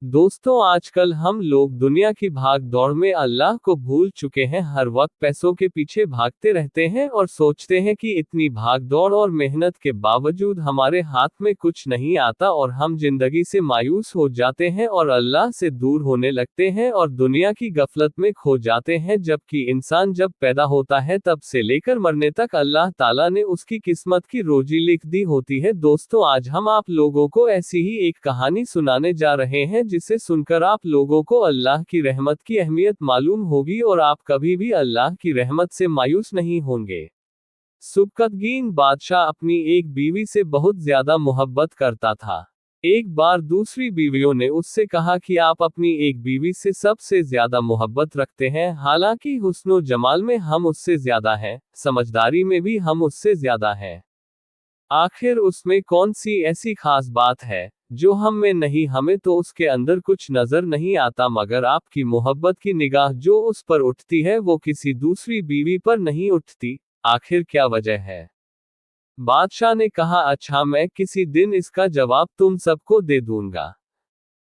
दोस्तों, आजकल हम लोग दुनिया की भाग दौड़ में अल्लाह को भूल चुके हैं। हर वक्त पैसों के पीछे भागते रहते हैं और सोचते हैं कि इतनी भाग दौड़ और मेहनत के बावजूद हमारे हाथ में कुछ नहीं आता और हम जिंदगी से मायूस हो जाते हैं और अल्लाह से दूर होने लगते हैं और दुनिया की गफलत में खो जाते हैं। जबकि इंसान जब पैदा होता है तब से लेकर मरने तक अल्लाह ताला ने उसकी किस्मत की रोजी लिख दी होती है। दोस्तों, आज हम आप लोगों को ऐसी ही एक कहानी सुनाने जा रहे हैं जिसे सुनकर आप लोगों को अल्लाह की रहमत की अहमियत मालूम होगी और आप कभी भी अल्लाह की रहमत से मायूस नहीं होंगे। सुबकतगीन बादशाह अपनी एक बीवी से बहुत ज्यादा मोहब्बत करता था। एक बार दूसरी बीवियों ने उससे कहा कि आप अपनी एक बीवी से सबसे ज्यादा मोहब्बत रखते हैं, हालांकि हुस्नो जमाल में हम उससे ज्यादा हैं, समझदारी में भी हम उससे ज्यादा हैं। आखिर उसमें कौन सी ऐसी खास बात है जो हम में नहीं? हमें तो उसके अंदर कुछ नजर नहीं आता, मगर आपकी मोहब्बत की निगाह जो उस पर उठती है वो किसी दूसरी बीवी पर नहीं उठती। आखिर क्या वजह है? बादशाह ने कहा, अच्छा, मैं किसी दिन इसका जवाब तुम सबको दे दूंगा।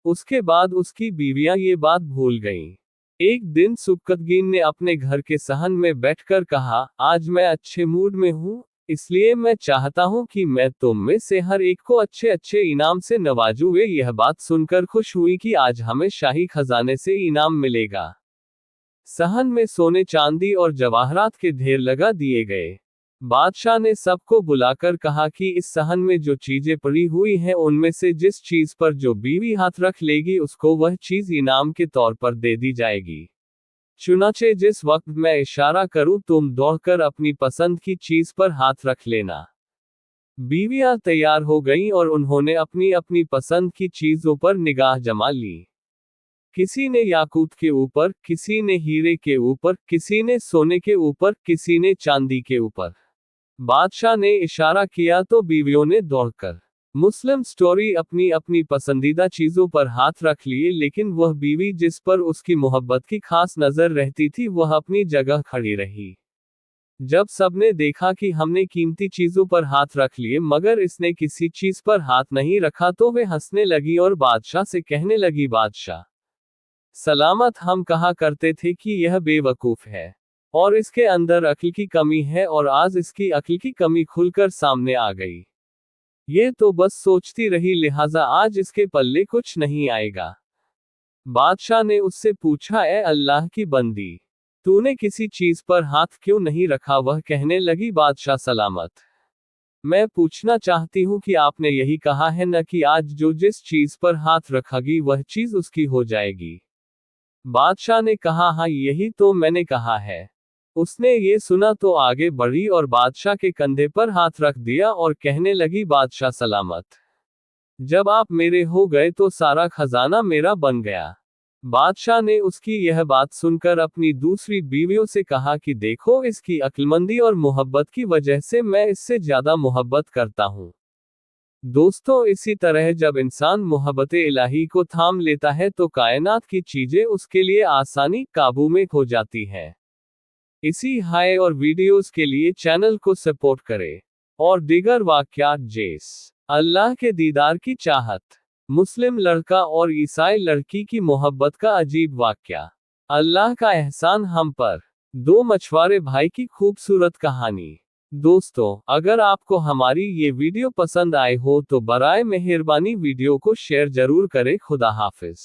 उसके बाद उसकी बीवियां ये बात भूल गईं। एक दिन सुबकतगीन ने अपने घर के सहन में बैठकर कहा, आज मैं अच्छे मूड में हूं, इसलिए मैं चाहता हूं कि मैं तुम में से हर एक को अच्छे अच्छे इनाम से नवाजूं। वे यह बात सुनकर खुश हुई कि आज हमें शाही खजाने से इनाम मिलेगा। सहन में सोने चांदी और जवाहरात के ढेर लगा दिए गए। बादशाह ने सबको बुलाकर कहा कि इस सहन में जो चीजें पड़ी हुई हैं उनमें से जिस चीज पर जो बीवी हाथ रख लेगी उसको वह चीज इनाम के तौर पर दे दी जाएगी। चुनाचे जिस वक्त मैं इशारा करूं तुम दौड़कर अपनी पसंद की चीज पर हाथ रख लेना। बीवियां तैयार हो गईं और उन्होंने अपनी अपनी पसंद की चीजों पर निगाह जमा ली। किसी ने याकूत के ऊपर, किसी ने हीरे के ऊपर, किसी ने सोने के ऊपर, किसी ने चांदी के ऊपर। बादशाह ने इशारा किया तो बीवियों ने दौड़कर मुस्लिम स्टोरी अपनी अपनी पसंदीदा चीजों पर हाथ रख लिए, लेकिन वह बीवी जिस पर उसकी मोहब्बत की खास नजर रहती थी वह अपनी जगह खड़ी रही। जब सबने देखा कि हमने कीमती चीजों पर हाथ रख लिए मगर इसने किसी चीज पर हाथ नहीं रखा तो वे हंसने लगी और बादशाह से कहने लगी, बादशाह सलामत, हम कहा करते थे कि यह बेवकूफ है और इसके अंदर अक्ल की कमी है और आज इसकी अक्ल की कमी खुलकर सामने आ गई। ये तो बस सोचती रही, लिहाजा आज इसके पल्ले कुछ नहीं आएगा। बादशाह ने उससे पूछा, ए अल्लाह की बंदी, तूने किसी चीज पर हाथ क्यों नहीं रखा? वह कहने लगी, बादशाह सलामत, मैं पूछना चाहती हूँ कि आपने यही कहा है न कि आज जो जिस चीज पर हाथ रखेगी वह चीज उसकी हो जाएगी। बादशाह ने कहा, हाँ, यही तो मैंने कहा है। उसने ये सुना तो आगे बढ़ी और बादशाह के कंधे पर हाथ रख दिया और कहने लगी, बादशाह सलामत, जब आप मेरे हो गए तो सारा खजाना मेरा बन गया। बादशाह ने उसकी यह बात सुनकर अपनी दूसरी बीवियों से कहा कि देखो, इसकी अक्लमंदी और मोहब्बत की वजह से मैं इससे ज्यादा मोहब्बत करता हूँ। दोस्तों, इसी तरह जब इंसान मोहब्बत इलाही को थाम लेता है तो कायनात की चीजें उसके लिए आसानी काबू में हो जाती हैं। इसी हाय और वीडियोस के लिए चैनल को सपोर्ट करें। और दीगर वाक़यात जैसे अल्लाह के दीदार की चाहत, मुस्लिम लड़का और ईसाई लड़की की मोहब्बत का अजीब वाक़या, अल्लाह का एहसान हम पर, दो मछुआरे भाई की खूबसूरत कहानी। दोस्तों, अगर आपको हमारी ये वीडियो पसंद आए हो तो बराए मेहरबानी वीडियो को शेयर जरूर करें। खुदा हाफिज।